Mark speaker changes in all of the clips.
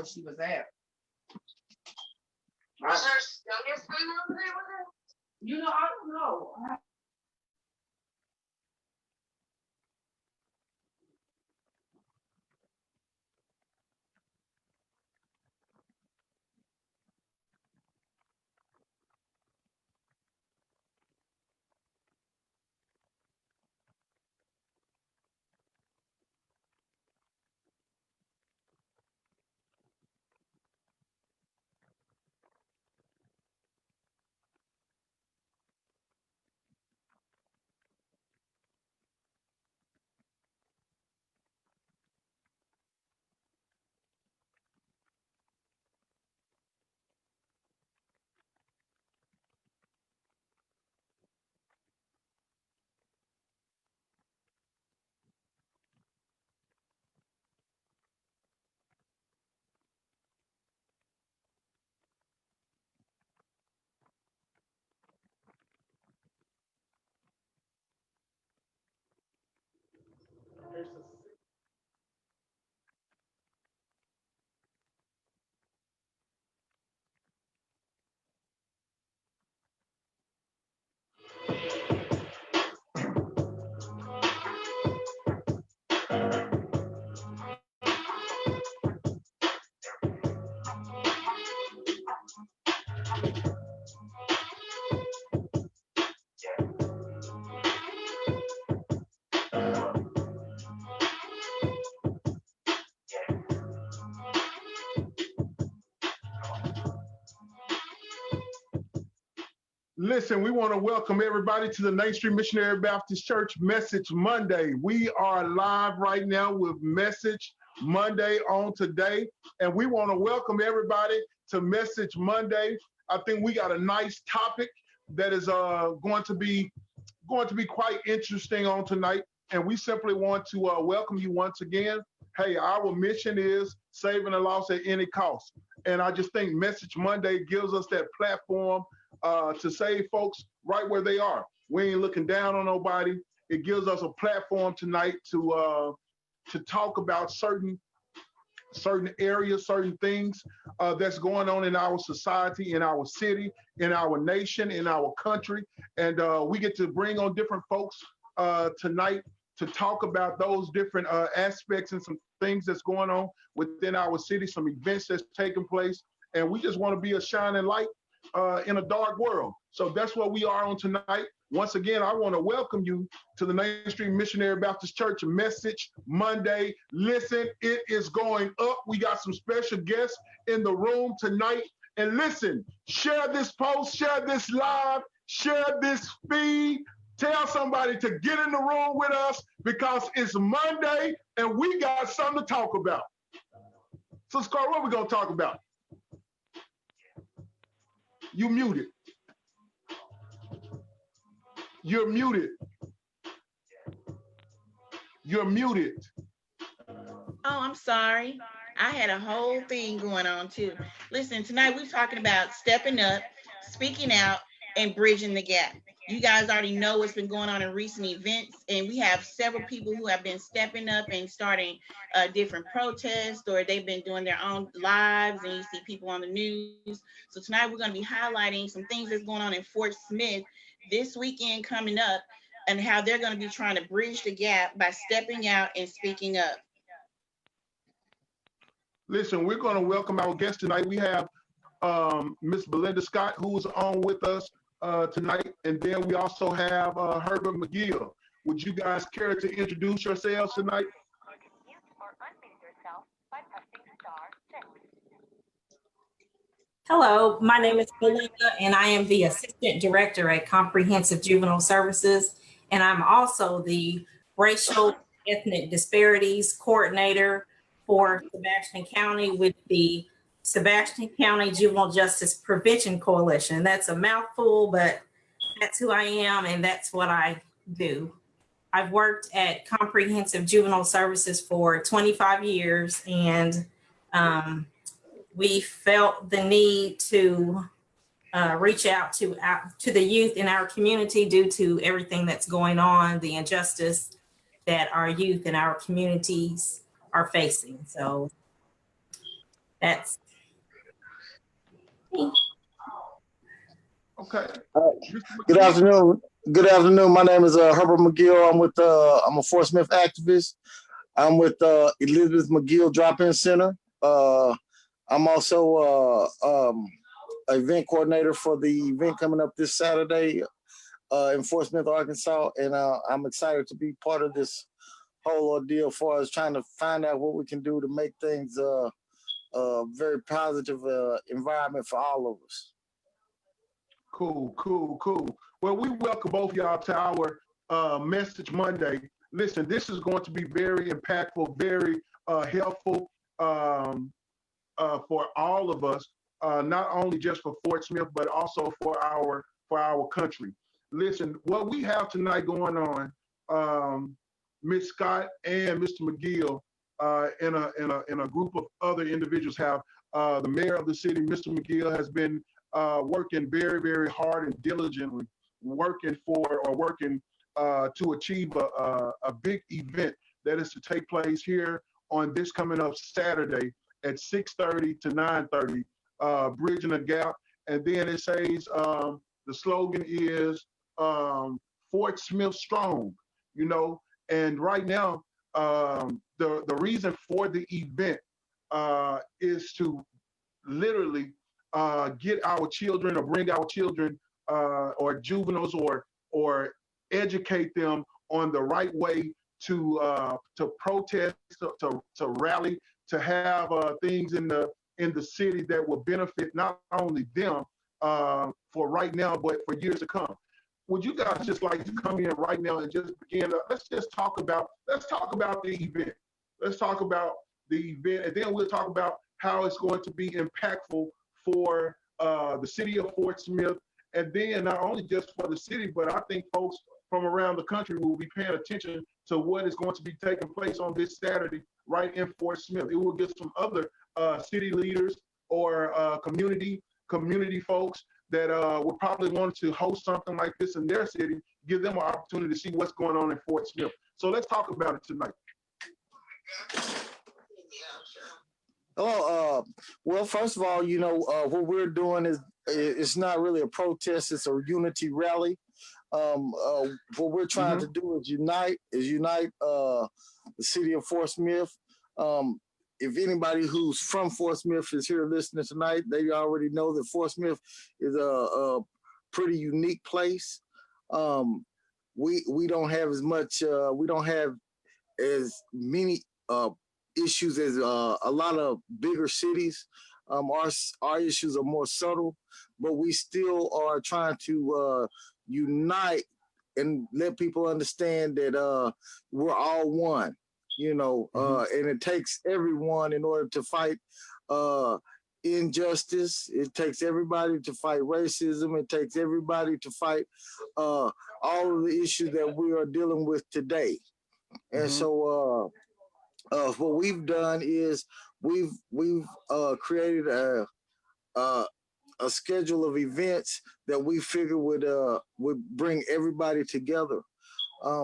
Speaker 1: where she was at.
Speaker 2: Was her youngest son over there with her?
Speaker 1: You know, I don't know.
Speaker 3: Listen, we want to welcome everybody to the Ninth Street Missionary Baptist Church Message Monday. We are live right now with Message Monday on today, and we want to welcome everybody to Message Monday. I think we got a nice topic that is going to be quite interesting on tonight, and we simply want to welcome you once again. Hey, our mission is saving the lost at any cost, and I just think Message Monday gives us that platform to save folks right where they are. We ain't looking down on nobody. It gives us a platform tonight to talk about certain areas, certain things that's going on in our society, in our city, in our nation, in our country. And we get to bring on different folks tonight to talk about those different aspects and some things that's going on within our city, some events that's taking place. And we just want to be a shining light in a dark world. So that's what we are on tonight. Once again, I want to welcome you to the Ninth Street Missionary Baptist Church Message Monday. Listen, it is going up. We got some special guests in the room tonight. And listen, share this post, share this live, share this feed. Tell somebody to get in the room with us because it's Monday and we got something to talk about. So, Scar, what are we going to talk about? You muted. You're muted. You're muted.
Speaker 4: Oh, I'm sorry. I had a whole thing going on too. Listen, tonight we're talking about stepping up, speaking out, and bridging the gap. You guys already know what's been going on in recent events, and we have several people who have been stepping up and starting different protests, or they've been doing their own lives, and you see people on the news. So tonight we're going to be highlighting some things that's going on in Fort Smith this weekend coming up, and how they're going to be trying to bridge the gap by stepping out and speaking up.
Speaker 3: Listen, we're going to welcome our guest tonight. We have Miss Belinda Scott, who is on with us tonight, and then we also have Herbert McGill. Would you guys care to introduce yourselves tonight?
Speaker 5: Hello, my name is Belinda, and I am the Assistant Director at Comprehensive Juvenile Services, and I'm also the Racial Ethnic Disparities Coordinator for Sebastian County with the Sebastian County Juvenile Justice Prevention Coalition. That's a mouthful, but that's who I am, and that's what I do. I've worked at Comprehensive Juvenile Services for 25 years, and we felt the need to reach out to the youth in our community due to everything that's going on, the injustice that our youth in our communities are facing. So That's me.
Speaker 3: Okay. Mr.
Speaker 6: Good
Speaker 3: McGee.
Speaker 6: afternoon. Good afternoon. My name is Herbert McGill. I'm a Fort Smith activist. I'm with Elizabeth McGill Drop-In Center. I'm also event coordinator for the event coming up this Saturday in Fort Smith, Arkansas, and I'm excited to be part of this whole ordeal as far as trying to find out what we can do to make things a very positive environment for all of us.
Speaker 3: Cool. Well, we welcome both y'all to our Message Monday. Listen, this is going to be very impactful, very helpful for all of us, not only just for Fort Smith, but also for our country. Listen, what we have tonight going on, Ms. Scott and Mr. McGill, in a group of other individuals have the mayor of the city, Mr. McGill, has been working very, very hard and diligently working to achieve a big event that is to take place here on this coming up Saturday at 6:30 to 9:30, Bridging the Gap. And then it says the slogan is Fort Smith Strong, you know. And right now, the reason for the event is to literally get our children or bring our children or juveniles or educate them on the right way to protest, to rally, to have things in the city that will benefit not only them for right now, but for years to come. Would you guys just like to come in right now and just begin? Let's talk about the event. Let's talk about the event, and then we'll talk about how it's going to be impactful for the city of Fort Smith, and then not only just for the city, but I think folks from around the country will be paying attention to what is going to be taking place on this Saturday right in Fort Smith. It will get some other city leaders or community folks that would probably want to host something like this in their city, give them an opportunity to see what's going on in Fort Smith. So let's talk about it tonight.
Speaker 6: Oh, well, first of all, what we're doing is it's not really a protest; it's a unity rally. What we're trying to do is unite the city of Fort Smith. If anybody who's from Fort Smith is here listening tonight, they already know that Fort Smith is a pretty unique place. We don't have as much. We don't have as many issues as a lot of bigger cities. Our issues are more subtle, but we still are trying to unite and let people understand that we're all one, and it takes everyone in order to fight injustice. It takes everybody to fight racism. It takes everybody to fight all of the issues that we are dealing with today. And so what we've done is we've created a schedule of events that we figure would bring everybody together.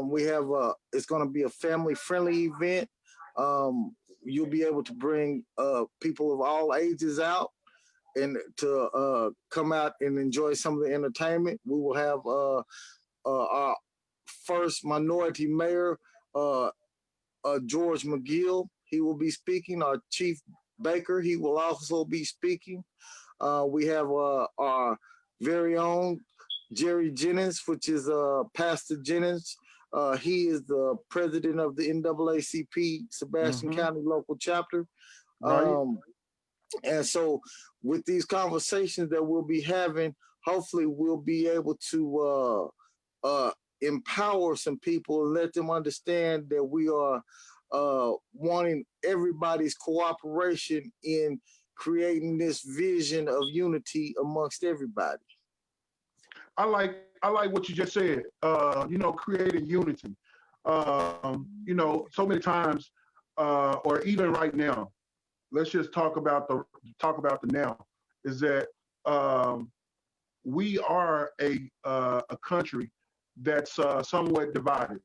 Speaker 6: We have it's going to be a family-friendly event. You'll be able to bring people of all ages out and to come out and enjoy some of the entertainment. We will have our first minority mayor, George McGill. He will be speaking. Our chief baker, he will also be speaking. We have our very own Jerry Jennings, which is Pastor Jennings. He is the president of the NAACP Sebastian County local chapter.
Speaker 3: Right.
Speaker 6: And so with these conversations that we'll be having, hopefully we'll be able to empower some people and let them understand that we are wanting everybody's cooperation in creating this vision of unity amongst everybody.
Speaker 3: I like what you just said. Creating unity. So many times, or even right now, let's just talk about the now. Is that we are a country that's somewhat divided,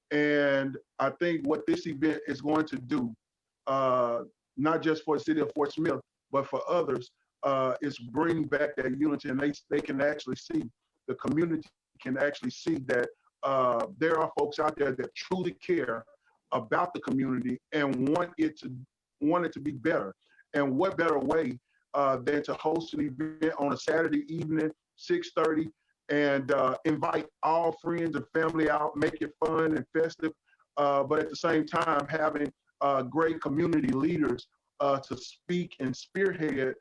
Speaker 3: and I think what this event is going to do, not just for the city of Fort Smith, but for others, is bring back that unity, and they can actually see, the community can actually see that there are folks out there that truly care about the community and want it to be better. And what better way than to host an event on a Saturday evening, 6:30, and invite all friends and family out, make it fun and festive, but at the same time having great community leaders to speak and spearhead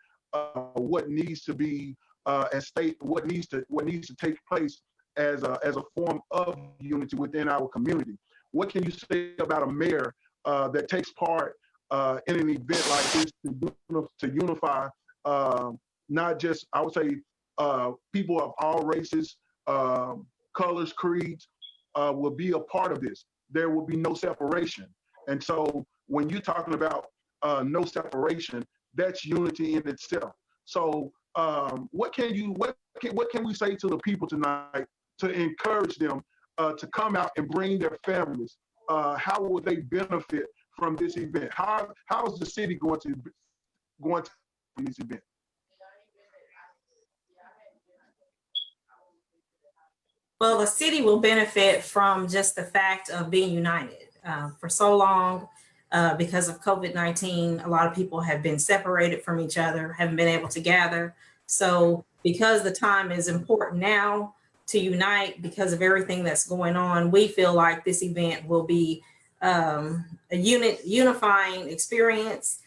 Speaker 3: what needs to be and state what needs to take place as a form of unity within our community. What can you say about a mayor that takes part in an event like this to unify not just, I would say, people of all races, colors, creeds will be a part of this. There will be no separation. And so when you're talking about no separation, that's unity in itself. So what can we say to the people tonight to encourage them to come out and bring their families? How will they benefit from this event? How is the city going to this event?
Speaker 5: Well, the city will benefit from just the fact of being united. For so long, because of COVID-19, a lot of people have been separated from each other, haven't been able to gather. So because the time is important now to unite because of everything that's going on, we feel like this event will be a unifying experience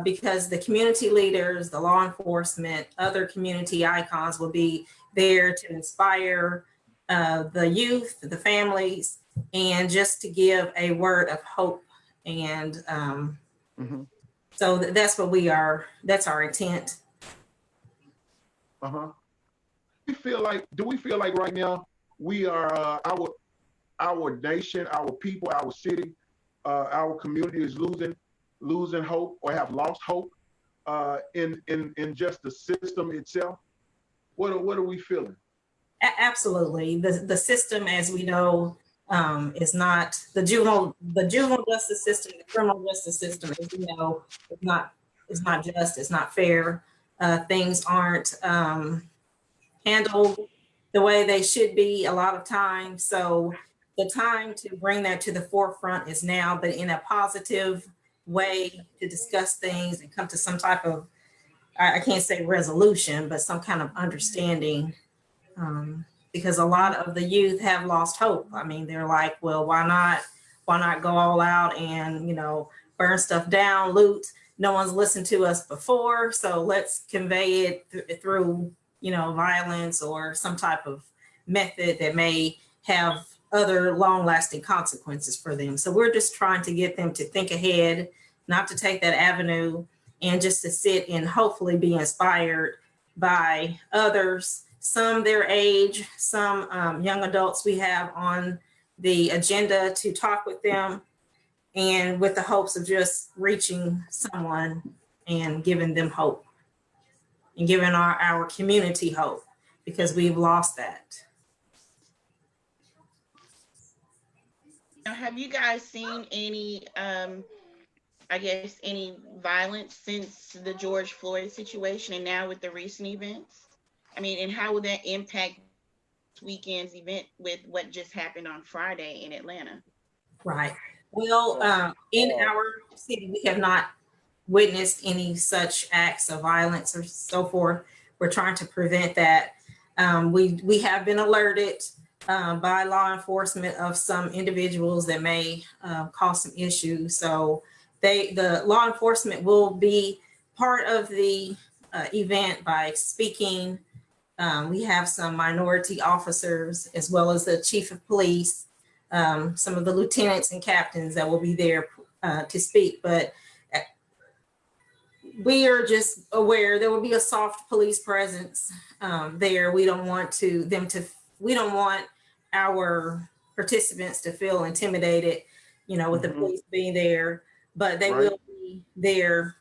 Speaker 5: because the community leaders, the law enforcement, other community icons will be there to inspire the youth, the families, and just to give a word of hope. And so that's what we are, that's our intent.
Speaker 3: Do we feel like right now we are our nation, our people, our city, our community is losing hope or have lost hope in just the system itself? What are we feeling? Absolutely.
Speaker 5: The system, as we know, is not the juvenile justice system, the criminal justice system, as we know, is not just, it's not fair. Things aren't handled the way they should be a lot of times. So the time to bring that to the forefront is now, but in a positive way to discuss things and come to some type of, I can't say resolution, but some kind of understanding. Because a lot of the youth have lost hope. I mean, they're like, well, why not go all out and, burn stuff down, loot? No one's listened to us before, so let's convey it through, violence or some type of method that may have other long-lasting consequences for them. So we're just trying to get them to think ahead, not to take that avenue, and just to sit and hopefully be inspired by others, some their age, some young adults we have on the agenda to talk with them, and with the hopes of just reaching someone and giving them hope and giving our community hope, because we've lost that.
Speaker 4: Now, have you guys seen any, any violence since the George Floyd situation and now with the recent events? I mean, and how will that impact this weekend's event with what just happened on Friday in Atlanta?
Speaker 5: Right. Well, in our city, we have not witnessed any such acts of violence or so forth. We're trying to prevent that. We have been alerted by law enforcement of some individuals that may cause some issues. So the law enforcement will be part of the event by speaking. We have some minority officers, as well as the chief of police, some of the lieutenants and captains that will be there to speak. But we are just aware there will be a soft police presence there. We don't want we don't want our participants to feel intimidated, with the police being there, but they will be there,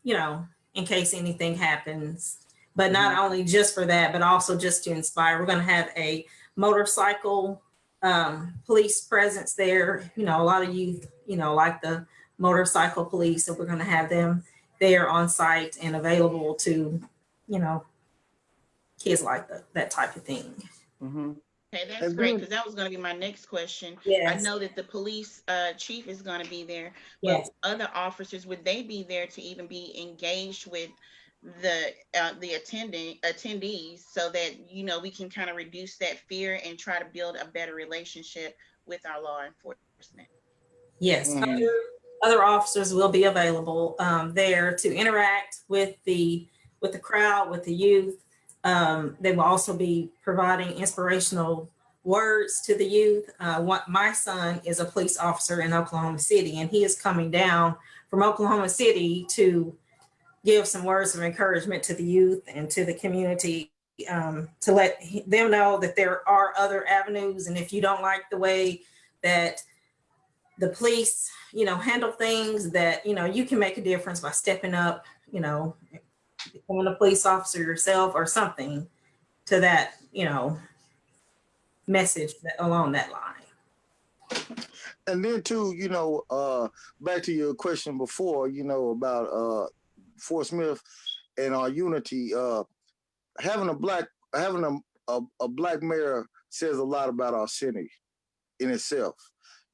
Speaker 5: in case anything happens. But not only just for that, but also just to inspire. We're going to have a motorcycle police presence there. A lot of youth, like the motorcycle police. So we're going to have them there on site and available to, you know, kids like that type of thing.
Speaker 3: Mm-hmm.
Speaker 4: Okay, that's
Speaker 6: And
Speaker 4: great,
Speaker 6: then-
Speaker 4: because that was gonna be my next question. I
Speaker 5: Yes.
Speaker 4: know that the police chief is gonna be there, but
Speaker 5: Yes.
Speaker 4: other officers, would they be there to even be engaged with the attendees, so that, you know, we can kind of reduce that fear and try to build a better relationship with our law enforcement?
Speaker 5: Yes.
Speaker 6: Mhm.
Speaker 5: Other officers will be available there to interact with the crowd, with the youth. They will also be providing inspirational words to the youth. My son is a police officer in Oklahoma City, and he is coming down from Oklahoma City to give some words of encouragement to the youth and to the community, to let them know that there are other avenues. And if you don't like the way that the police, you know, handle things, that, you know, you can make a difference by stepping up, you know, becoming a police officer yourself or something to that, you know, message along that line.
Speaker 6: And then too, you know, back to your question before, you know, about Fort Smith and our unity, having a black mayor says a lot about our city in itself.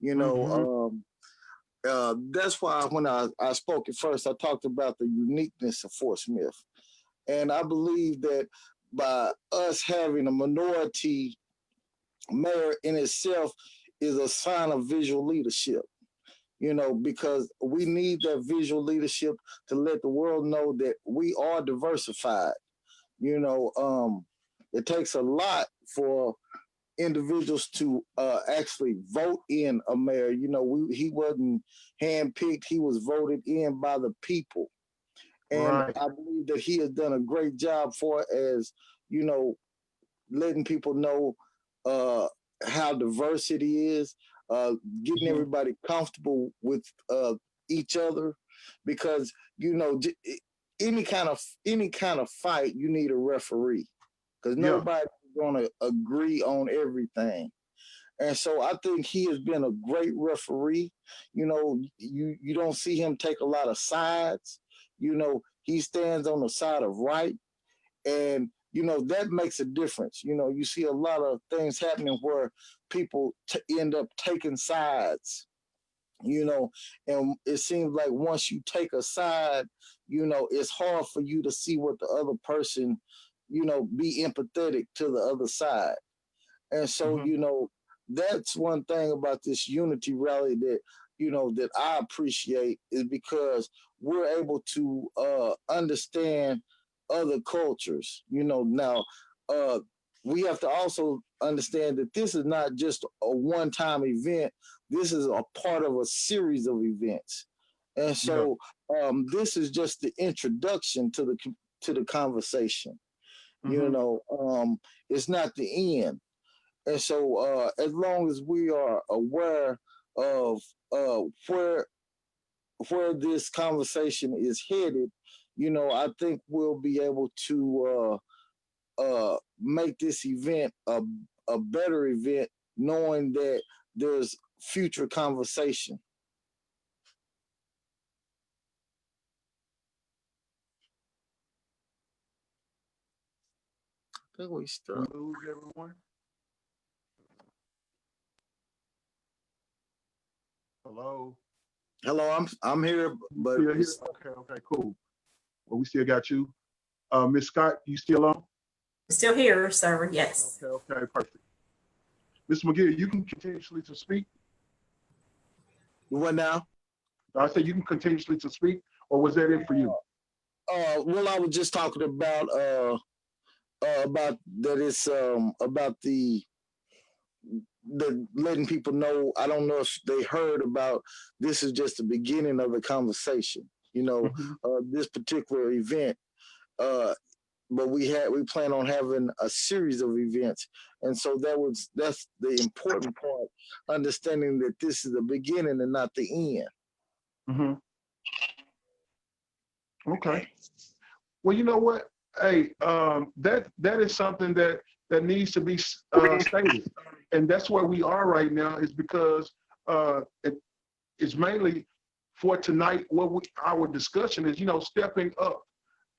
Speaker 6: You know, that's why when I spoke at first, I talked about the uniqueness of Fort Smith. And I believe that by us having a minority mayor in itself is a sign of visual leadership, you know, because we need that visual leadership to let the world know that we are diversified. You know, it takes a lot for individuals to actually vote in a mayor. You know, he wasn't handpicked, he was voted in by the people. And
Speaker 3: Right.
Speaker 6: I believe that he has done a great job for, as you know, letting people know how diverse it is, getting
Speaker 3: Mhm.
Speaker 6: everybody comfortable with each other, because you know, any kind of fight, you need a referee, because
Speaker 3: Yeah.
Speaker 6: nobody's going to agree on everything. And so I think he has been a great referee. You know, you don't see him take a lot of sides. You know, he stands on the side of right, and you know that makes a difference. You know, you see a lot of things happening where people end up taking sides. You know, and it seems like once you take a side, you know, it's hard for you to see what the other person, you know, be empathetic to the other side. And so,
Speaker 3: Mhm.
Speaker 6: you know, that's one thing about this unity rally that, you know, that I appreciate, is because we're able to understand other cultures. You know, now we have to also understand that this is not just a one-time event. This is a part of a series of events. And so this is just the introduction to the conversation. You
Speaker 3: Mhm.
Speaker 6: know, it's not the end. And so, as long as we are aware of where this conversation is headed, you know, I think we'll be able to make this event a better event, knowing that there's future conversation. I think we
Speaker 3: We
Speaker 6: start.
Speaker 3: lose everyone. Hello.
Speaker 6: Hello, I'm here, but
Speaker 3: Still here? Okay. Okay. Cool. Well, we still got you. Miss Scott, you still on?
Speaker 5: Still here, sir. Yes.
Speaker 3: Okay. Okay. Perfect. Mr. McGill, you can continuously to speak.
Speaker 6: what now?
Speaker 3: I said you can continuously to speak, or was that it for you?
Speaker 6: Well, I was just talking about that it's about the letting people know. I don't know if they heard about, this is just the beginning of the conversation. You know,
Speaker 3: Mhm.
Speaker 6: this particular event, but we plan on having a series of events, and so that's the important part, understanding that this is the beginning and not the end.
Speaker 3: Mhm. Okay. Well, you know what? Hey, that is something that needs to be stated, and that's where we are right now. Is because it's mainly for tonight, our discussion is, stepping up.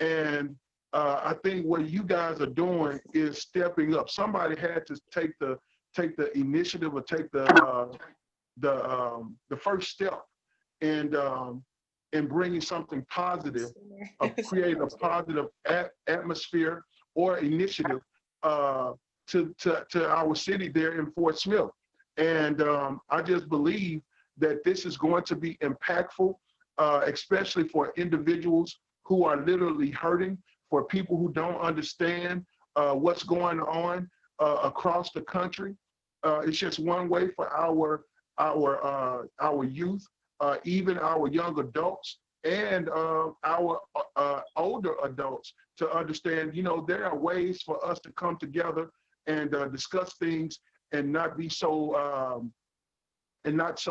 Speaker 3: And I think what you guys are doing is stepping up. Somebody had to take the initiative or take the first step and bringing something positive, of creating a positive atmosphere or initiative to our city there in Fort Smith. And I just believe that this is going to be impactful, especially for individuals who are literally hurting, for people who don't understand what's going on across the country. It's just one way for our youth, even our young adults and our older adults to understand, there are ways for us to come together and discuss things and not be so and not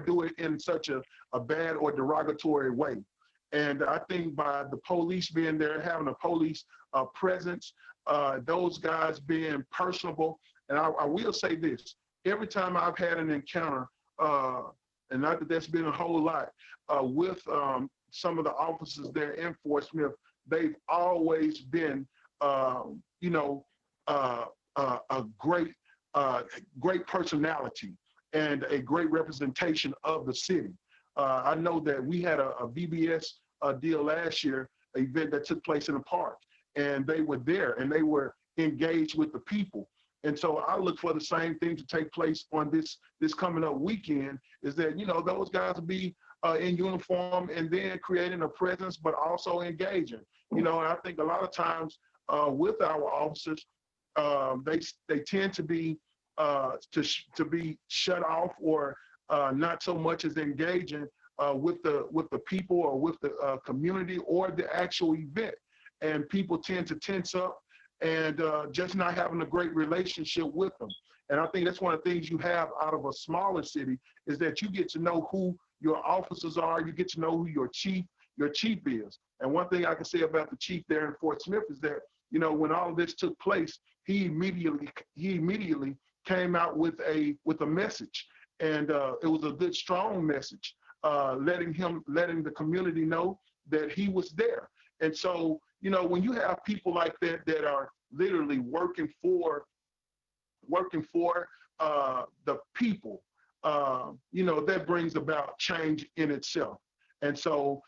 Speaker 3: do it in such a bad or derogatory way. And I think by the police being there, having a police presence, those guys being personable. And I will say this, every time I've had an encounter, and not that that's been a whole lot, with some of the officers there in Fort Smith, they've always been, a great personality and a great representation of the city. I know that we had a VBS deal last year, an event that took place in the park, and they were there and they were engaged with the people. And so I look for the same thing to take place on this coming up weekend, is that, those guys will be in uniform and then creating a presence, but also engaging. And I think a lot of times with our officers, they tend to be shut off or not so much as engaging with the people or with the community or the actual event. And people tend to tense up and just not having a great relationship with them. And I think that's one of the things you have out of a smaller city, is that you get to know who your officers are, you get to know who your chief is. And one thing I can say about the chief there in Fort Smith is that, when all of this took place, he immediately came out with a message. And it was a good, strong message, letting the community know that he was there. And so, when you have people like that are literally working for the people, that brings about change in itself. And so,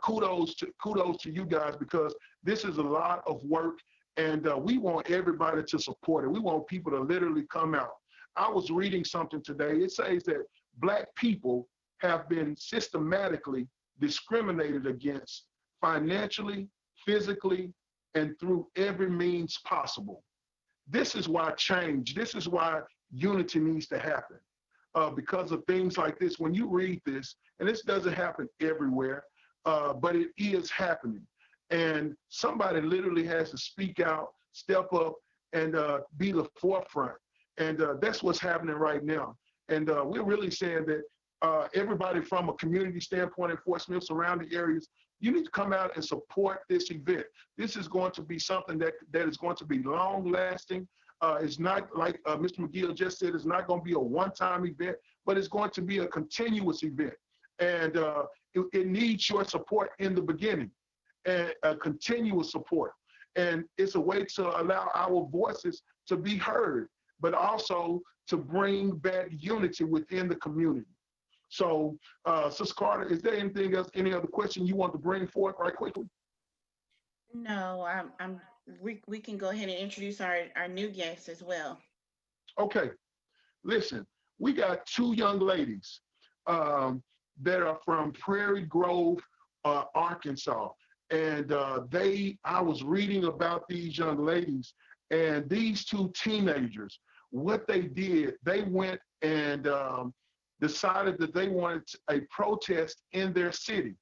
Speaker 3: kudos to you guys, because this is a lot of work, and we want everybody to support it. We want people to literally come out. I was reading something today. It says that Black people have been systematically discriminated against financially, physically, and through every means possible. This is why change, this is why unity needs to happen. Because of things like this, when you read this, and this doesn't happen everywhere, but it is happening. And somebody literally has to speak out, step up, and be the forefront. And that's what's happening right now. And we're really saying that everybody from a community standpoint in Fort Smith, surrounding areas, you need to come out and support this event. This is going to be something that is going to be long lasting. It's not like Mr. McGill just said, it's not going to be a one-time event, but it's going to be a continuous event. And it needs your support in the beginning, and a continuous support. And it's a way to allow our voices to be heard, but also to bring back unity within the community. So, Sister Carter, is there anything else, any other question you want to bring forth right quickly?
Speaker 4: No, we can go ahead and introduce our new guests as well.
Speaker 3: Okay, listen, we got two young ladies that are from Prairie Grove, Arkansas. And I was reading about these young ladies, and these two teenagers, what they did, they went and decided that they wanted a protest in their city.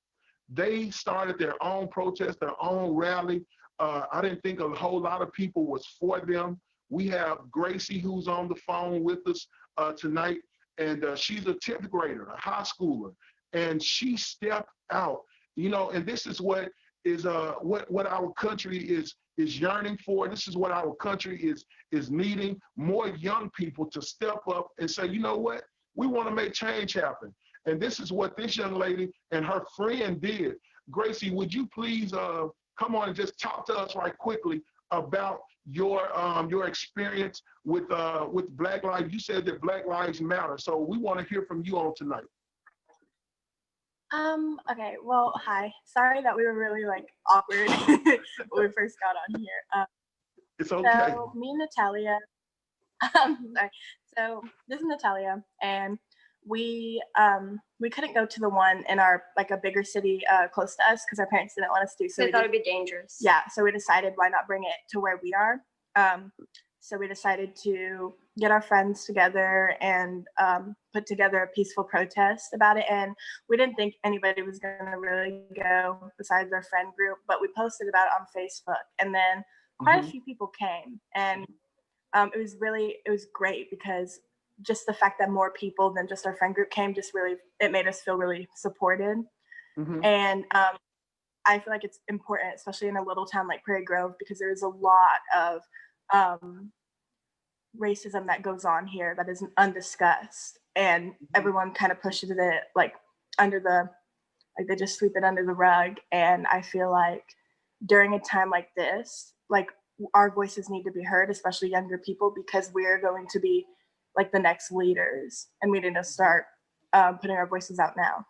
Speaker 3: They started their own protest, their own rally. I didn't think a whole lot of people was for them. We have Gracie, who's on the phone with us tonight, and she's a 10th grader, a high schooler, and she stepped out. And this is what is what our country is yearning for. This is what our country is needing: more young people to step up and say, you know what, we want to make change happen. And this is what this young lady and her friend did. Gracie, would you please come on and just talk to us right quickly about your experience with Black Lives? You said that Black Lives Matter, so we want to hear from you on tonight.
Speaker 7: Okay, well, hi. Sorry that we were really like awkward when we first got on here.
Speaker 3: It's okay.
Speaker 7: So me and Natalia, sorry. So this is Natalia, and we couldn't go to the one in our like a bigger city close to us because our parents didn't want us to. So
Speaker 8: They
Speaker 7: we
Speaker 8: thought
Speaker 7: did,
Speaker 8: it'd be dangerous.
Speaker 7: yeah, so we decided why not bring it to where we are. So we decided to get our friends together and put together a peaceful protest about it. And we didn't think anybody was going to really go besides our friend group, but we posted about it on Facebook. And then quite a few people came. And it was great because just the fact that more people than just our friend group came it made us feel really supported. And I feel like it's important, especially in a little town like Prairie Grove, because there is a lot of racism that goes on here that is undiscussed, and everyone kind of pushes it like they just sweep it under the rug. And I feel like during a time like this, like our voices need to be heard, especially younger people, because we're going to be like the next leaders, and we need to start putting our voices out now.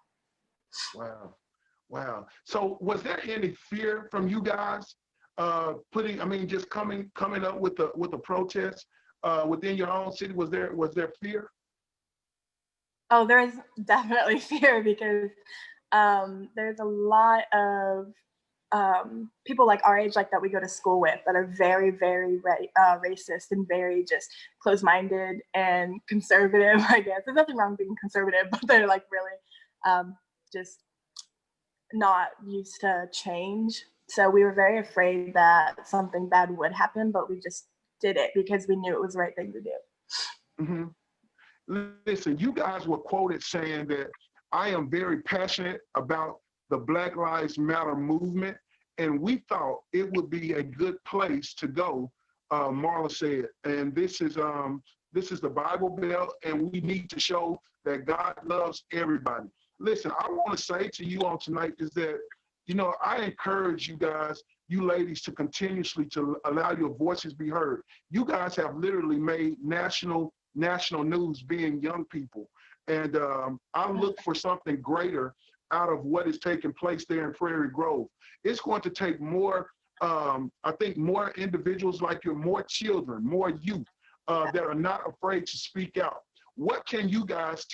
Speaker 3: Wow. So was there any fear from you guys just coming up with a protest within your own city? Was there fear?
Speaker 7: Oh, there is definitely fear because there's a lot of people like our age, like that we go to school with, that are very, very racist and very just closed-minded and conservative, I guess. There's nothing wrong with being conservative, but they're like really just not used to change. So we were very afraid that something bad would happen, but we just did it because we knew it was the right thing to do.
Speaker 3: Listen, you guys were quoted saying that I am very passionate about the Black Lives Matter movement, and we thought it would be a good place to go, Marla said. And this is the Bible Belt, and we need to show that God loves everybody. Listen, I want to say to you on tonight is that, I encourage you guys, you ladies, to continuously to allow your voices be heard. You guys have literally made national news being young people. And I look for something greater out of what is taking place there in Prairie Grove. It's going to take more, I think more individuals like you, more children, more youth that are not afraid to speak out. What can you guys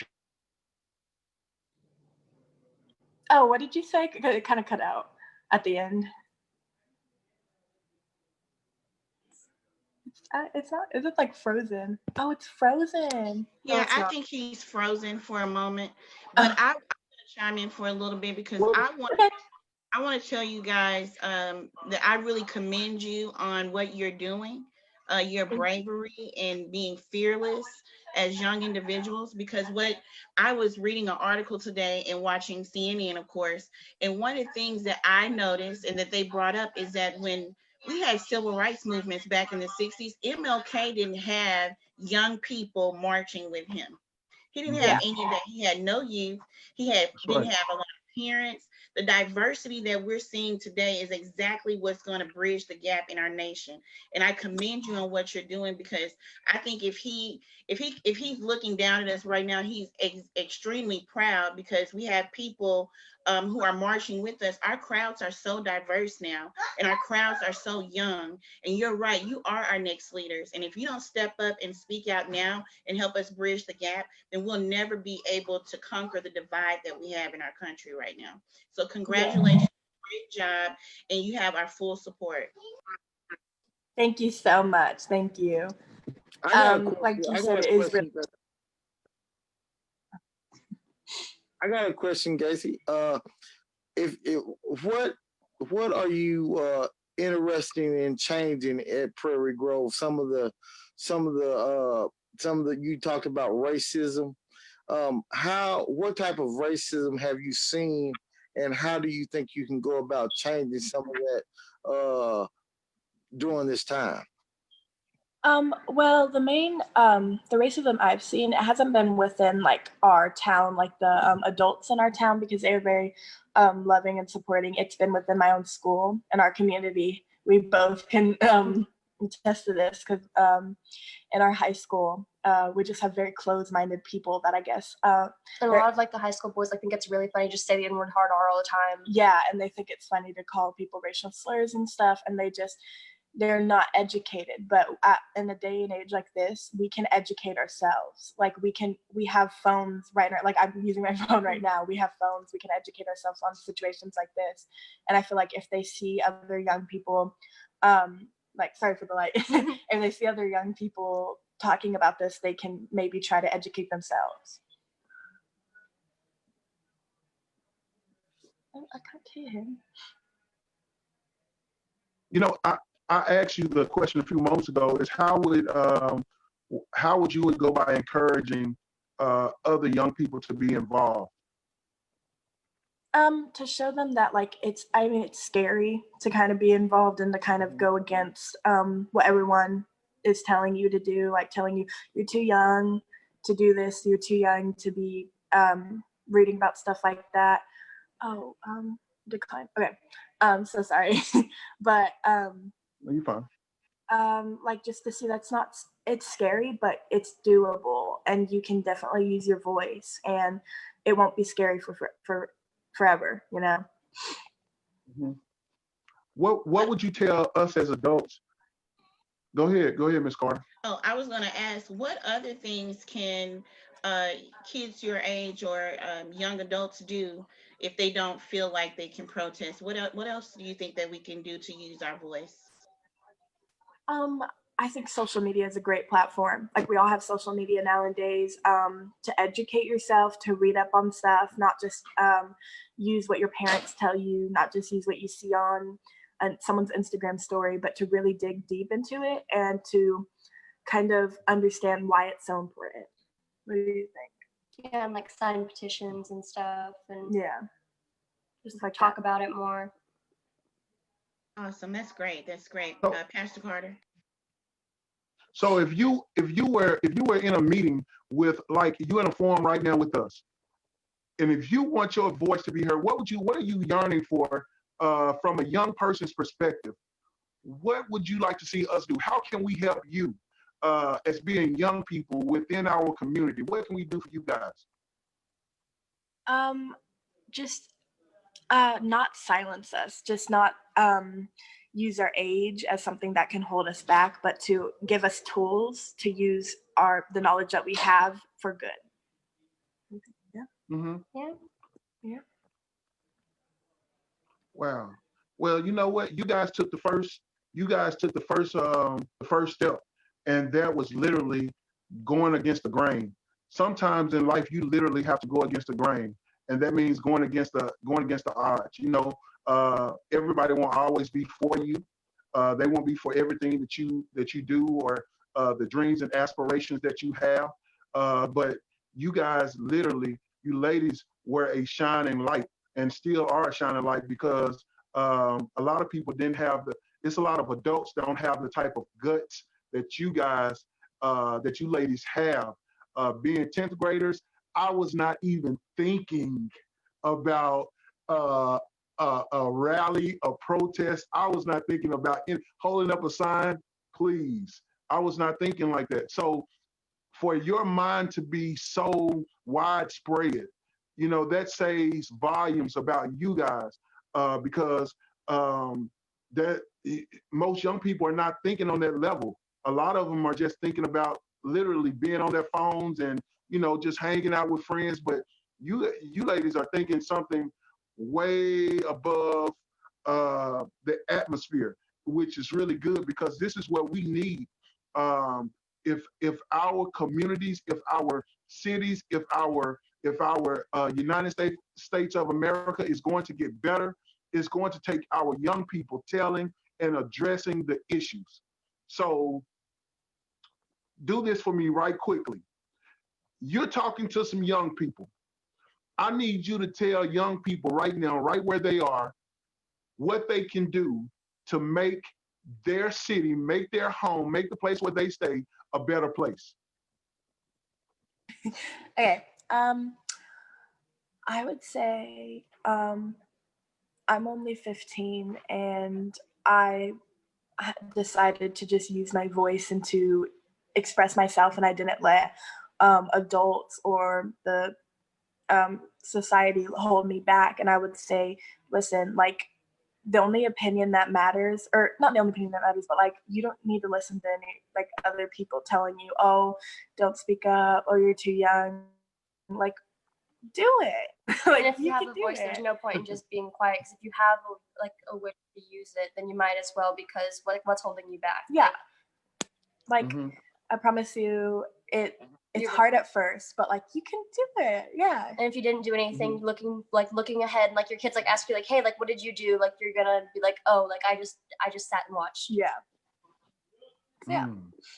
Speaker 7: Oh, what did you say? Because it kind of cut out at the end. It's not, is it like frozen? Oh, it's frozen.
Speaker 4: Yeah, I think he's frozen for a moment, but I'm going to chime in for a little bit because I want to tell you guys that I really commend you on what you're doing, your bravery and being fearless as young individuals, because what I was reading an article today and watching CNN, of course, and one of the things that I noticed and that they brought up is that when we had civil rights movements back in the 60s, MLK didn't have young people marching with him. He didn't have any of that. He had no youth. Didn't have a lot of parents. The diversity that we're seeing today is exactly what's going to bridge the gap in our nation. And I commend you on what you're doing, because I think if he's looking down at us right now, he's extremely proud, because we have people who are marching with us. Our crowds are so diverse now, and our crowds are so young. And you're right, you are our next leaders. And if you don't step up and speak out now and help us bridge the gap, then we'll never be able to conquer the divide that we have in our country right now. So congratulations, great job, and you have our full support.
Speaker 7: Thank you so much. Thank you. Like you said, it is really.
Speaker 6: I got a question, Casey. What are you interested in changing at Prairie Grove? Some of the you talked about racism. What type of racism have you seen, and how do you think you can go about changing some of that during this time?
Speaker 7: Well, the racism I've seen, it hasn't been within like our town, like the adults in our town, because they're very loving and supporting. It's been within my own school and our community. We both can attest to this because in our high school, we just have very closed-minded people that I guess.
Speaker 8: And a lot of like the high school boys, I think it's really funny just say the N-word hard R all the time.
Speaker 7: Yeah, and they think it's funny to call people racial slurs and stuff, and they're not educated. But in a day and age like this, we can educate ourselves. Like we have phones right now. Like I'm using my phone right now. We have phones. We can educate ourselves on situations like this. And I feel like if they see other young people, like sorry for the light, if they see other young people talking about this, they can maybe try to educate themselves. Oh, I can't hear him.
Speaker 3: You know, I asked you the question a few moments ago is how would you go by encouraging other young people to be involved?
Speaker 7: To show them that like it's scary to kind of be involved and to kind of go against what everyone is telling you to do, like telling you you're too young to do this, you're too young to be reading about stuff like that. Oh, decline. Okay. So sorry. But
Speaker 3: No, you're fine.
Speaker 7: like just to see it's scary, but it's doable, and you can definitely use your voice, and it won't be scary for forever, you know.
Speaker 3: Mm-hmm. What would you tell us as adults? Go ahead, Ms. Carter.
Speaker 4: Oh, I was going to ask, what other things can kids your age or young adults do if they don't feel like they can protest? What else do you think that we can do to use our voice?
Speaker 7: I think social media is a great platform. Like we all have social media nowadays to educate yourself, to read up on stuff, not just use what your parents tell you, not just use what you see on someone's Instagram story, but to really dig deep into it and to kind of understand why it's so important. What do you think?
Speaker 8: Yeah, and like sign petitions and stuff, and
Speaker 7: Yeah,
Speaker 8: just like talk about it more.
Speaker 4: Awesome. That's great. That's great.
Speaker 3: So-
Speaker 4: Pastor Carter.
Speaker 3: So if you were in a meeting with, like, you're in a forum right now with us, and if you want your voice to be heard, what are you yearning for from a young person's perspective? What would you like to see us do? How can we help you as being young people within our community? What can we do for you guys?
Speaker 7: Just not silence us, just not use our age as something that can hold us back, but to give us tools to use the knowledge that we have for good. Yeah.
Speaker 3: Mm-hmm.
Speaker 7: Yeah.
Speaker 3: Wow. Well, you know what? You guys took the first step, and that was literally going against the grain. Sometimes in life, you literally have to go against the grain, and that means going against the odds. You know, everybody won't always be for you. They won't be for everything that you do or the dreams and aspirations that you have. But you guys, literally, you ladies were a shining light and still are a shining light because a lot of people didn't have it's a lot of adults that don't have the type of guts that you guys, that you ladies have. Being 10th graders, I was not even thinking about a rally, a protest. I was not thinking about holding up a sign, please. I was not thinking like that. So for your mind to be so widespread, you know, that says volumes about you guys because that most young people are not thinking on that level. A lot of them are just thinking about literally being on their phones and, you know, just hanging out with friends. But you ladies are thinking something way above the atmosphere, which is really good because this is what we need. If our communities, if our cities, if our United States of America is going to get better, it's going to take our young people telling and addressing the issues. So do this for me right quickly. You're talking to some young people. I need you to tell young people right now, right where they are, what they can do to make their city, make their home, make the place where they stay a better place?
Speaker 7: Okay. I would say I'm only 15 and I decided to just use my voice and to express myself, and I didn't let adults or the society hold me back. And I would say, listen, like, the only opinion that matters, or not the only opinion that matters, but like, you don't need to listen to any like other people telling you, oh, don't speak up, or you're too young. Like, do it. Like,
Speaker 8: And if you have
Speaker 7: can
Speaker 8: a
Speaker 7: do
Speaker 8: voice,
Speaker 7: it.
Speaker 8: there's no point in just being quiet. Because if you have a way to use it, then you might as well. Because what's holding you back?
Speaker 7: Yeah. Like,
Speaker 3: Mhm.
Speaker 7: I promise you, it's
Speaker 8: You're-
Speaker 7: hard at first, but like, you can do it. Yeah.
Speaker 8: And if you didn't do anything, looking ahead, like your kids like ask you like, hey, like what did you do? Like you're gonna be like, oh, like I just sat and watched.
Speaker 7: Yeah. Yeah.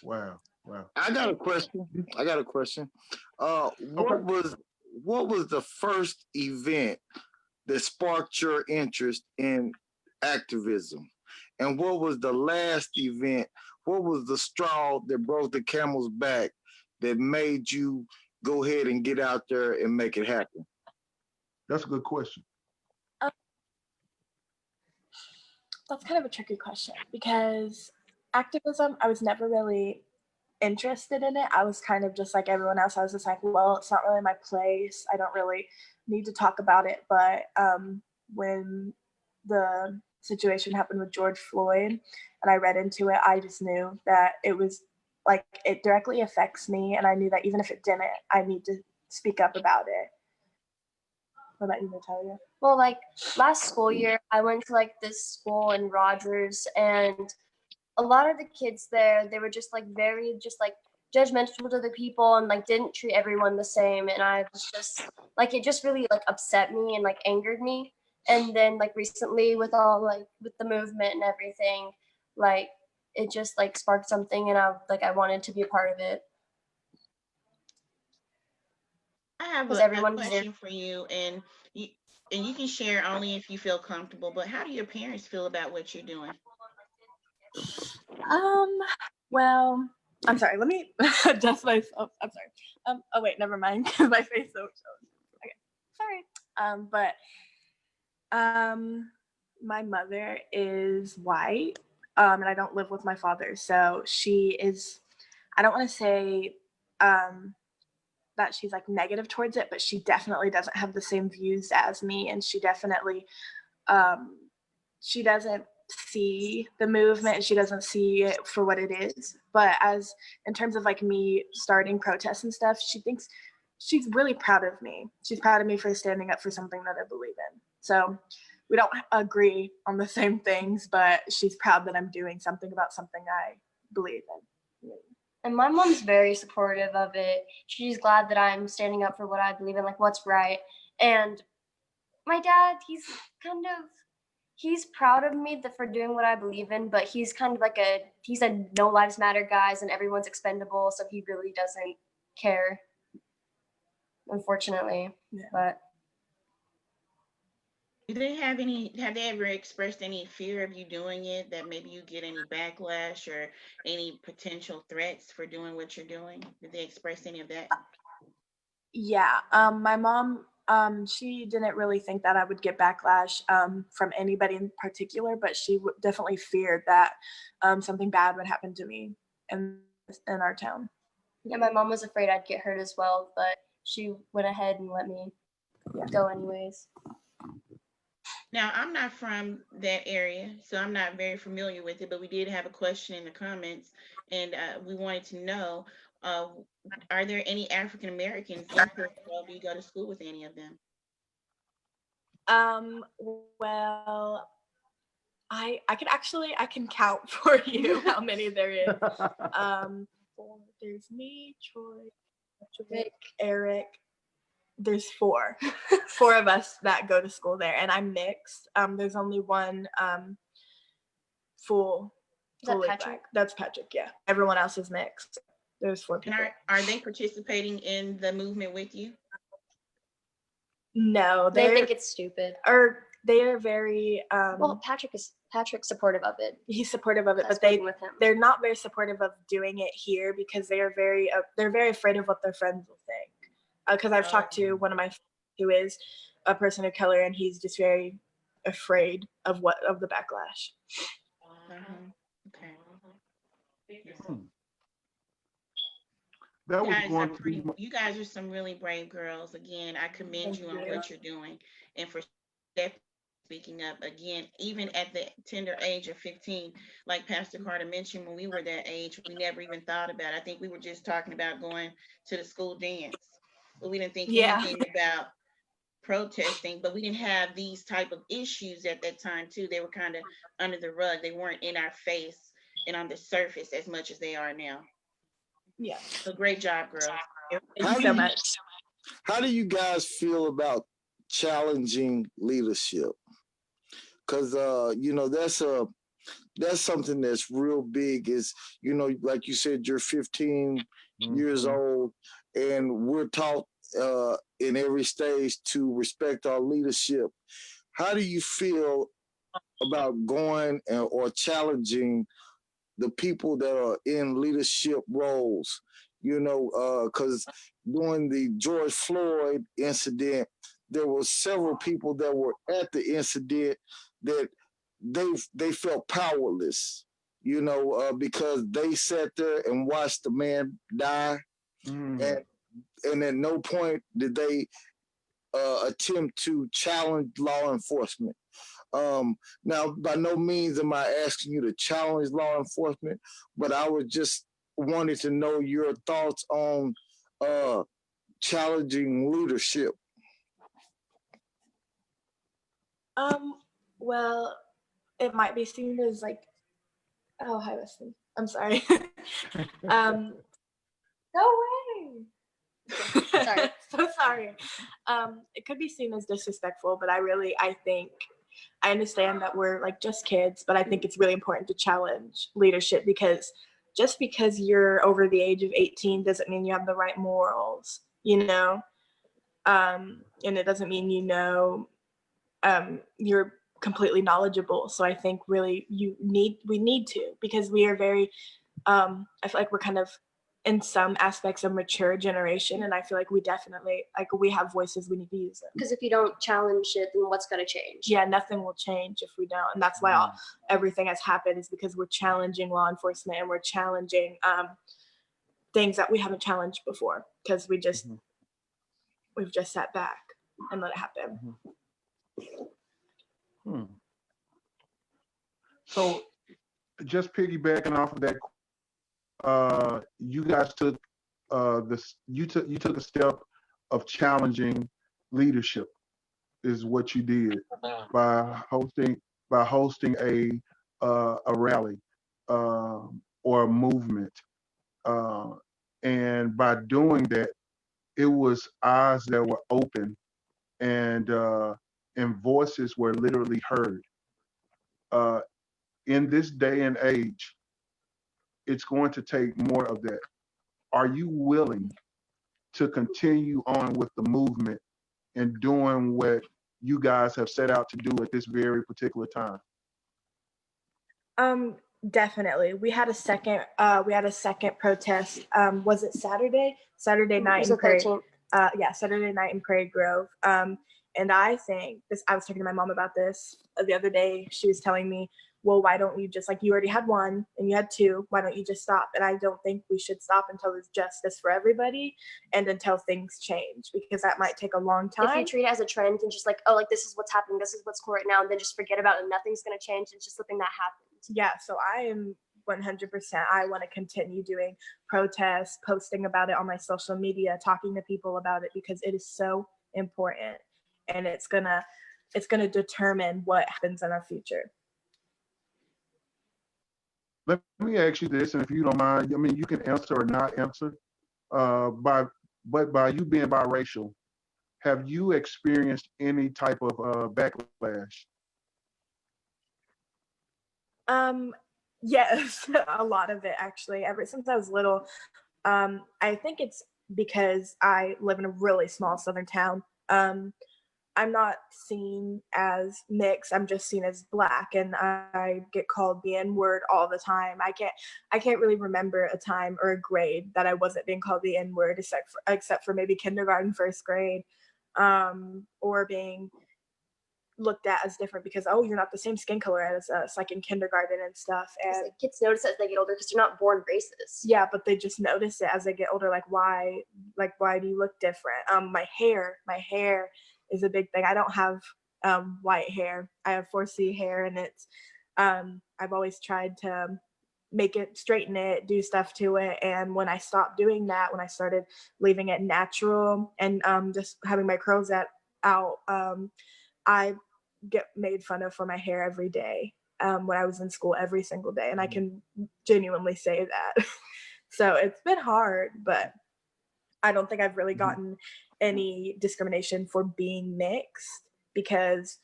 Speaker 3: Wow.
Speaker 6: I got a question. What was the first event that sparked your interest in activism? And what was the last event? What was the straw that broke the camel's back that made you go ahead and get out there and make it happen?
Speaker 3: That's a good question.
Speaker 7: That's kind of a tricky question because activism, I was never really interested in it. I was kind of just like everyone else. I was just like, well, it's not really my place. I don't really need to talk about it. But when the situation happened with George Floyd and I read into it, I just knew that it was like, it directly affects me. And I knew that even if it didn't, I need to speak up about it. What about you, Natalia?
Speaker 8: Well, like last school year, I went to like this school in Rogers, and a lot of the kids there, they were just like very just like judgmental to the people and like didn't treat everyone the same. And I was just like, it just really like upset me and like angered me. And then like recently with the movement and everything, like it just like sparked something, and I wanted to be a part of it.
Speaker 4: I have
Speaker 8: Because
Speaker 4: a
Speaker 8: everyone
Speaker 4: question for you, and you can share only if you feel comfortable. But how do your parents feel about what you're doing?
Speaker 7: Well, I'm sorry. Let me adjust myself. I'm sorry. Oh wait, never mind. Because my face so shows. Okay, sorry. My mother is white, and I don't live with my father, so she is. I don't want to say that she's like negative towards it, but she definitely doesn't have the same views as me, and she definitely she doesn't see the movement and she doesn't see it for what it is. But as in terms of like me starting protests and stuff, she thinks she's really proud of me. She's proud of me for standing up for something that I believe in. So we don't agree on the same things, but she's proud that I'm doing something about something I believe in.
Speaker 8: And my mom's very supportive of it. She's glad that I'm standing up for what I believe in, like what's right. And my dad, he's proud of me for doing what I believe in, but he's kind of like he's a no lives matter guys and everyone's expendable, so he really doesn't care, unfortunately.
Speaker 7: Yeah.
Speaker 8: But
Speaker 4: Have they ever expressed any fear of you doing it, that maybe you get any backlash or any potential threats for doing what you're doing? Did they express any of that?
Speaker 7: Yeah, my mom, she didn't really think that I would get backlash from anybody in particular, but she definitely feared that something bad would happen to me in our town.
Speaker 8: yeah, my mom was afraid I'd get hurt as well, but she went ahead and let me go anyways.
Speaker 4: Now, I'm not from that area, so I'm not very familiar with it, but we did have a question in the comments, and we wanted to know, are there any African Americans in Pearl? Do you go to school with any of them?
Speaker 7: Well, I can count for you how many there is. There's me, Troy, Eric. There's four of us that go to school there, and I'm mixed. There's only one full.
Speaker 8: Is that Patrick?
Speaker 7: Black. That's Patrick. Yeah. Everyone else is mixed. There's 4 people.
Speaker 4: And are they participating in the movement with you?
Speaker 7: No,
Speaker 8: They think it's stupid.
Speaker 7: Or they are very
Speaker 8: Well, Patrick's supportive of it.
Speaker 7: he's supportive of it,
Speaker 8: That's
Speaker 7: but
Speaker 8: working with him.
Speaker 7: they're not very supportive of doing it here because they're very afraid of what their friends will think. Because I've talked to one of my friends who is a person of color, and he's just very afraid of the backlash.
Speaker 4: Okay.
Speaker 3: That was
Speaker 4: Guys are
Speaker 3: going to be
Speaker 4: pretty, you guys are some really brave girls. Again, I commend
Speaker 7: Thank
Speaker 4: you on
Speaker 7: you.
Speaker 4: what you're doing and for speaking up. Again, even at the tender age of 15, like Pastor Carter mentioned, when we were that age, we never even thought about it. I think we were just talking about going to the school dance, but we didn't think anything about protesting. But we didn't have these type of issues at that time too. They were kind of under the rug. They weren't in our face and on the surface as much as they are now.
Speaker 7: Yeah.
Speaker 4: So great job, girls.
Speaker 7: Thank you so much.
Speaker 6: How do you guys feel about challenging leadership? Because that's something that's real big. Is like you said, you're 15 years old, and we're taught in every stage to respect our leadership. How do you feel about going or challenging the people that are in leadership roles? Because during the George Floyd incident, there were several people that were at the incident that they felt powerless, because they sat there and watched the man die, and at no point did they attempt to challenge law enforcement. Now, by no means am I asking you to challenge law enforcement, but I was just wanted to know your thoughts on challenging leadership.
Speaker 7: Well, it might be seen as like, oh, hi, Weston. I'm sorry. No way.
Speaker 8: Sorry.
Speaker 7: So sorry. It could be seen as disrespectful, but I think I understand that we're like just kids, but I think it's really important to challenge leadership, because just because you're over the age of 18 doesn't mean you have the right morals, and it doesn't mean you're completely knowledgeable. So I think really we need to, because we are very I feel like we're kind of in some aspects a mature generation, and I feel like we definitely we have voices, we need to use them.
Speaker 8: Because if you don't challenge it, then what's going to change?
Speaker 7: Yeah, nothing will change if we don't, and that's why everything has happened, is because we're challenging law enforcement and we're challenging things that we haven't challenged before, because we've just sat back and let it happen.
Speaker 3: So just piggybacking off of that, you guys took you took a step of challenging leadership, is what you did by hosting a rally or a movement, and by doing that, it was eyes that were open, and voices were literally heard. In this day and age, it's going to take more of that. Are you willing to continue on with the movement and doing what you guys have set out to do at this very particular time?
Speaker 7: Definitely. We had a second protest. Was it Saturday? Saturday night in Prairie. Saturday night in Prairie Grove. And I think I was talking to my mom about this the other day. She was telling me, well, why don't you just, you already had one and you had two, why don't you just stop? And I don't think we should stop until there's justice for everybody and until things change, because that might take a long time.
Speaker 8: If you treat it as a trend and just this is what's happening, this is what's cool right now, and then just forget about it and nothing's going to change, it's just something that happens.
Speaker 7: Yeah, so I am 100%. I want to continue doing protests, posting about it on my social media, talking to people about it, because it is so important, and it's gonna determine what happens in our future.
Speaker 3: Let me ask you this, and if you don't mind, I mean, you can answer or not answer. By you being biracial, have you experienced any type of backlash?
Speaker 7: Yes, a lot of it actually. Ever since I was little, I think it's because I live in a really small southern town. I'm not seen as mixed. I'm just seen as Black, and I get called the N-word all the time. I can't really remember a time or a grade that I wasn't being called the N-word, except for maybe kindergarten, first grade, or being looked at as different because, oh, you're not the same skin color as us, like in kindergarten and stuff. And
Speaker 8: Like, kids notice it as they get older because they're not born racist.
Speaker 7: yeah, but they just notice it as they get older. Like why do you look different? My hair is a big thing. I don't have white hair. I have 4C hair, and it's I've always tried to make it, straighten it, do stuff to it. And when I stopped doing that, when I started leaving it natural and just having my curls out, I get made fun of for my hair every day when I was in school every single day. And I can genuinely say that. So it's been hard, but I don't think I've really gotten any discrimination for being mixed because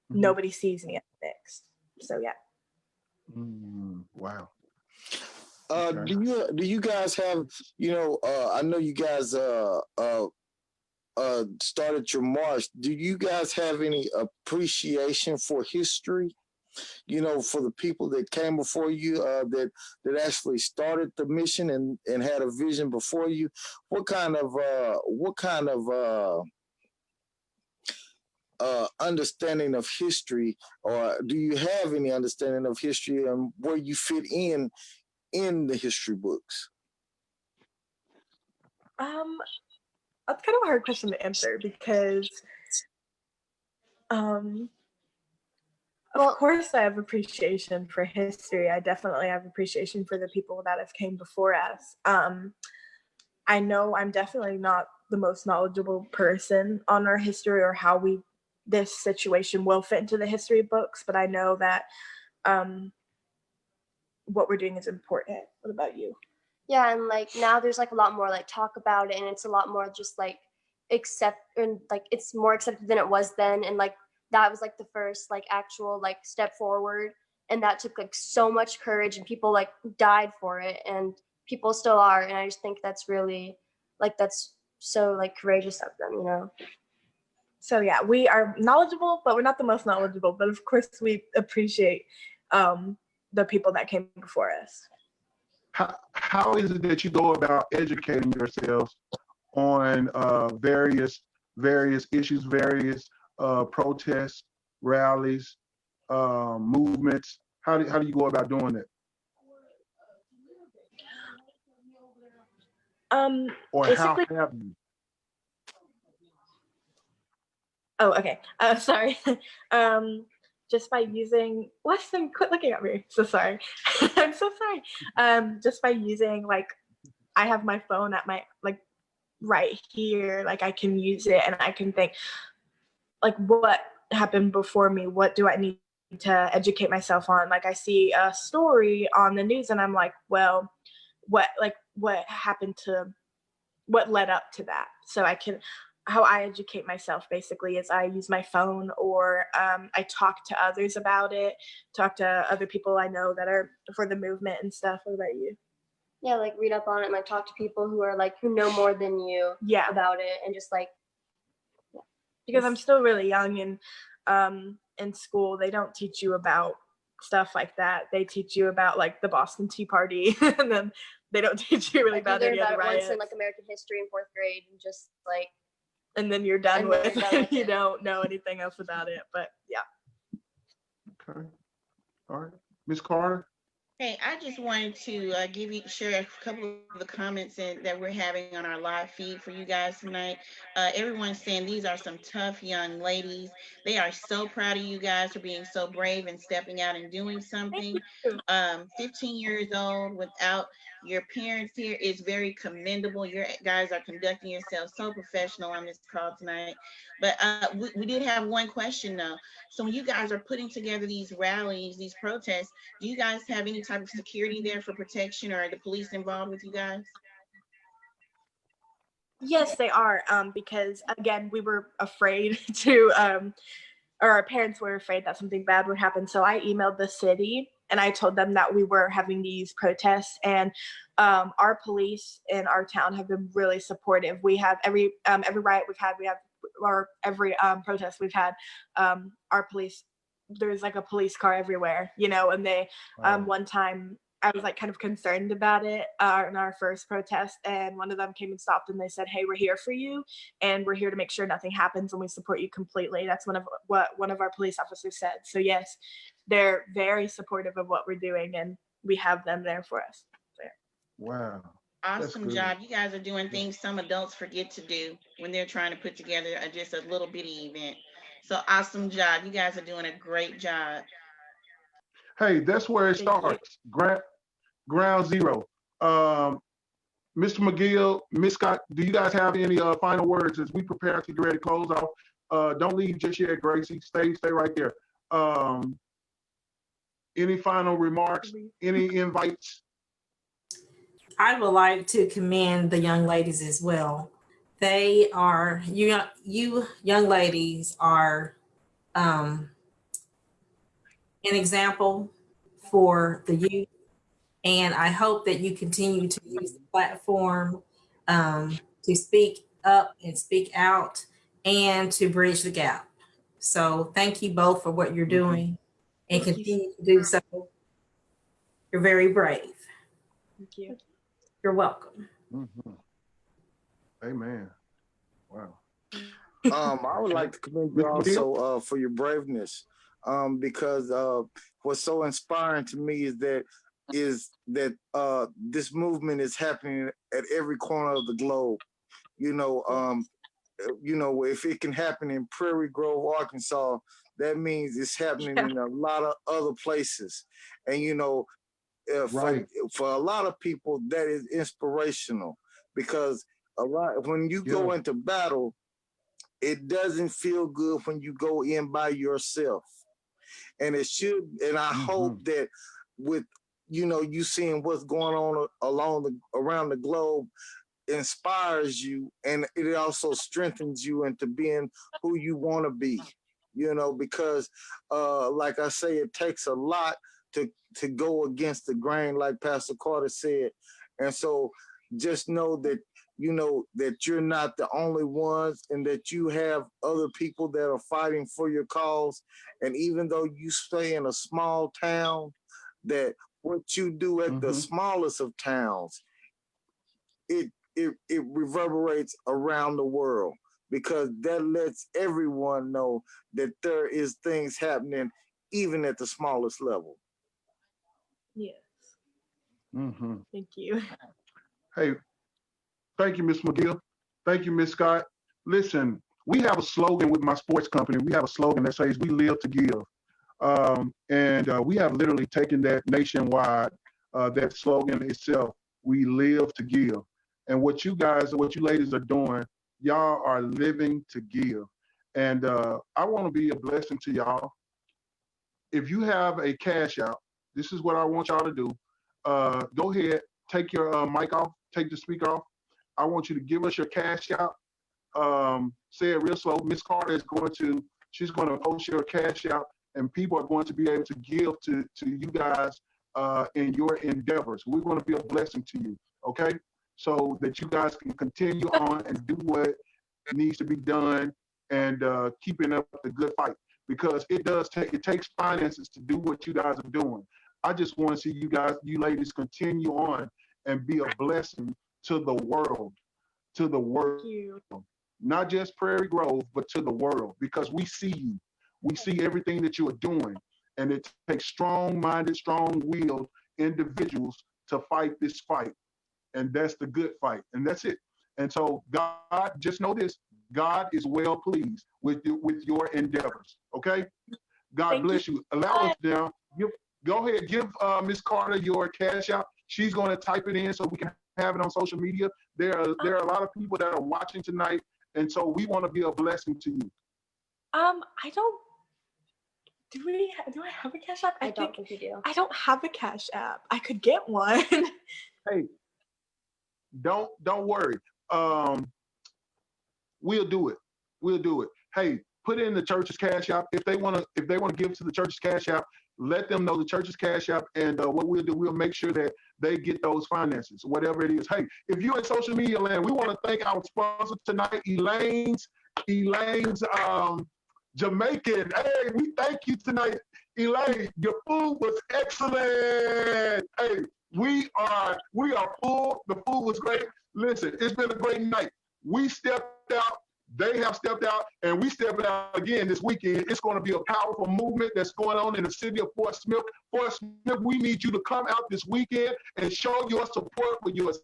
Speaker 7: nobody sees me as mixed. So yeah.
Speaker 3: Wow.
Speaker 6: Do you guys have, I know you guys started your march. Do you guys have any appreciation for history? For the people that came before you, that actually started the mission and had a vision before you. What kind of understanding of history, or do you have any understanding of history and where you fit in the history books?
Speaker 7: That's kind of a hard question to answer because of course I have appreciation for history. I definitely have appreciation for the people that have came before us. I know I'm definitely not the most knowledgeable person on our history or how this situation will fit into the history books, but I know that what we're doing is important. What about you?
Speaker 8: Yeah, and like now there's like a lot more like talk about it, and it's a lot more just like it's more accepted than it was then, and like that was like the first like actual like step forward, and that took like so much courage, and people like died for it, and people still are, and I just think that's really like that's so like courageous of them.
Speaker 7: So yeah, we are knowledgeable, but we're not the most knowledgeable, but of course we appreciate the people that came before us.
Speaker 3: How is it that you go about educating yourselves on various issues, various protests, rallies, movements? How do you go about doing it? Or how have you?
Speaker 7: Oh, okay. Sorry. Just by using, Weston, quit looking at me. So sorry. I'm so sorry. Just by using, like, I have my phone at my, like, right here. Like, I can use it and I can think, like, what happened before me? What do I need to educate myself on? Like, I see a story on the news and I'm like, well, what happened to, what led up to that? So how I educate myself basically is I use my phone, or I talk to others about it, talk to other people I know that are for the movement and stuff. What about you?
Speaker 8: Yeah, like read up on it and like talk to people who know more than you about it, and just like
Speaker 7: because I'm still really young, and in school they don't teach you about stuff like that. They teach you about like the Boston Tea Party and then they don't teach you really about any other riots.
Speaker 8: Once in like American history in 4th grade, and just like,
Speaker 7: and then you're done with it. You don't know anything else about it. But yeah.
Speaker 3: Okay. All right. Ms. Carter?
Speaker 4: Hey, I just wanted to share a couple of the comments that we're having on our live feed for you guys tonight. Everyone's saying these are some tough young ladies. They are so proud of you guys for being so brave and stepping out and doing something. 15 years old without your parents here is very commendable. You guys are conducting yourselves so professional on this call tonight. But we did have one question though. So when you guys are putting together these rallies, these protests, do you guys have any type of security there for protection, or are the police involved with you guys?
Speaker 7: Yes, they are. Because again, we were afraid to, or our parents were afraid that something bad would happen. So I emailed the city and I told them that we were having these protests, and our police in our town have been really supportive. We have every riot we've had, we have or every protest we've had, our police, there's like a police car everywhere, you know, and they one time I was like kind of concerned about it in our first protest, and one of them came and stopped and they said, "Hey, we're here for you, and we're here to make sure nothing happens, and we support you completely." That's what one of our police officers said. So yes, they're very supportive of what we're doing, and we have them there for us. So,
Speaker 3: Wow. That's
Speaker 4: Awesome
Speaker 3: good.
Speaker 4: job. You guys are doing things some adults forget to do when they're trying to put together just a little bitty event. So awesome job. You guys are doing a great job.
Speaker 3: Hey, that's where it
Speaker 7: Thank you.
Speaker 3: starts. Ground zero. Mr. McGill, Ms. Scott, do you guys have any final words as we prepare to get ready to close off? Don't leave just yet, Gracie. Stay right there. Any final remarks? Any invites?
Speaker 5: I would like to commend the young ladies as well. They are, you young ladies are an example for the youth. And I hope that you continue to use the platform to speak up and speak out and to bridge the gap. So thank you both for what you're doing and
Speaker 7: Thank you.
Speaker 5: continue to do so. You're very brave.
Speaker 7: Thank you.
Speaker 5: You're welcome.
Speaker 3: Amen. Wow.
Speaker 6: I would like to commend you also for your braveness, because what's so inspiring to me is that this movement is happening at every corner of the globe. You know, if it can happen in Prairie Grove, Arkansas, that means it's happening in a lot of other places. And you know, for a lot of people, that is inspirational, because when you go into battle, it doesn't feel good when you go in by yourself. And it should, and I hope that with, you know, you seeing what's going on around the globe inspires you, and it also strengthens you into being who you want to be, you know, because like I say, it takes a lot to go against the grain, like Pastor Carter said. And so just know that, you know, that you're not the only ones, and that you have other people that are fighting for your cause. And even though you stay in a small town, that what you do at the smallest of towns, it reverberates around the world, because that lets everyone know that there is things happening even at the smallest level.
Speaker 7: Yes. Thank you.
Speaker 3: Hey, thank you, Ms. McGill. Thank you, Ms. Scott. Listen, we have a slogan with my sports company. We have a slogan that says, "We live to give." And we have literally taken that nationwide, that slogan itself, "We live to give." And what you ladies are doing, y'all are living to give. And I want to be a blessing to y'all. If you have a cash out, this is what I want y'all to do. Go ahead, take your mic off, take the speaker off. I want you to give us your cash out. Say it real slow. Miss Carter she's going to post your cash out, and people are going to be able to give to you guys in your endeavors. We're going to be a blessing to you, okay? So that you guys can continue on and do what needs to be done, and keeping up the good fight, because it takes finances to do what you guys are doing. I just want to see you ladies continue on and be a blessing to the world,
Speaker 7: Thank you.
Speaker 3: not just Prairie Grove, but to the world, because we see you. We see everything that you are doing, and it takes strong-minded, strong-willed individuals to fight this fight, and that's the good fight, and that's it. And so God, just know this, God is well pleased with your endeavors, okay? God bless you. Allow us now, go ahead, give Miss Carter your cash out. She's going to type it in so we can have it on social media. There are a lot of people that are watching tonight, and so we want to be a blessing to you.
Speaker 7: I don't. Do I have a cash app?
Speaker 8: I don't think you do.
Speaker 7: I don't have a cash app. I could get one.
Speaker 3: Hey, don't worry. We'll do it. We'll do it. Hey, put in the church's cash app. If they want to give to the church's cash app, let them know the church's cash app, and what we'll do, we'll make sure that they get those finances, whatever it is. Hey, if you're in social media land, we want to thank our sponsor tonight, Elaine's Elaine's Jamaican. Hey, we thank you tonight, Elaine. Your food was excellent. Hey, we are full. The food was great. Listen, it's been a great night. We stepped out. They have stepped out, and we stepped out again this weekend. It's going to be a powerful movement that's going on in the city of Fort Smith. Fort Smith, we need you to come out this weekend and show your support for yours.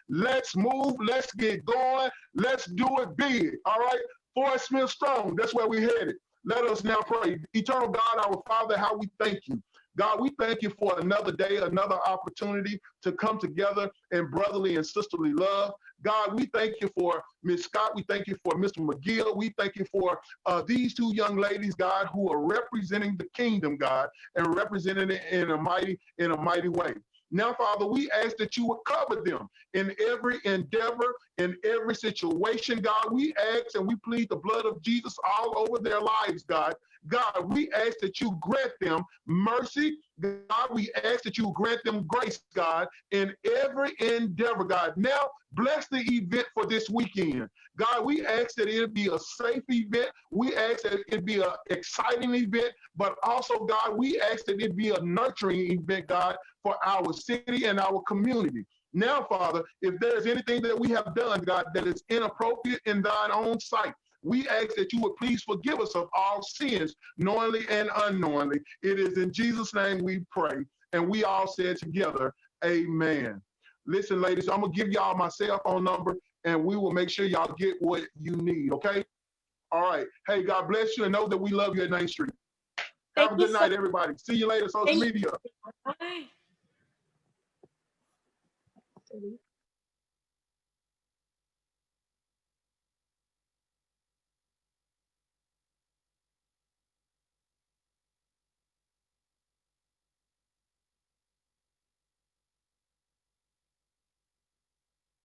Speaker 3: Let's move. Let's get going. Let's do it big. All right? Fort Smith strong. That's where we're headed. Let us now pray. Eternal God, our Father, how we thank you. God, we thank you for another day, another opportunity to come together in brotherly and sisterly love. God, we thank you for Ms. Scott. We thank you for Mr. McGill. We thank you for these two young ladies, God, who are representing the kingdom, God, and representing it in a mighty way. Now, Father, we ask that you would cover them in every endeavor, in every situation, God. We ask and we plead the blood of Jesus all over their lives, God. God, we ask that you grant them mercy. God, we ask that you grant them grace, God, in every endeavor, God. Now, bless the event for this weekend. God, we ask that it be a safe event. We ask that it be an exciting event, but also, God, we ask that it be a nurturing event, God, for our city and our community. Now, Father, if there's anything that we have done, God, that is inappropriate in thine own sight, we ask that you would please forgive us of all sins, knowingly and unknowingly. It is in Jesus' name we pray. And we all said together, amen. Listen, ladies, I'm going to give y'all my cell phone number, and we will make sure y'all get what you need, okay? All right. Hey, God bless you, and know that we love you at 9th Street. Have a good night, everybody. See you later, social media.
Speaker 5: Bye.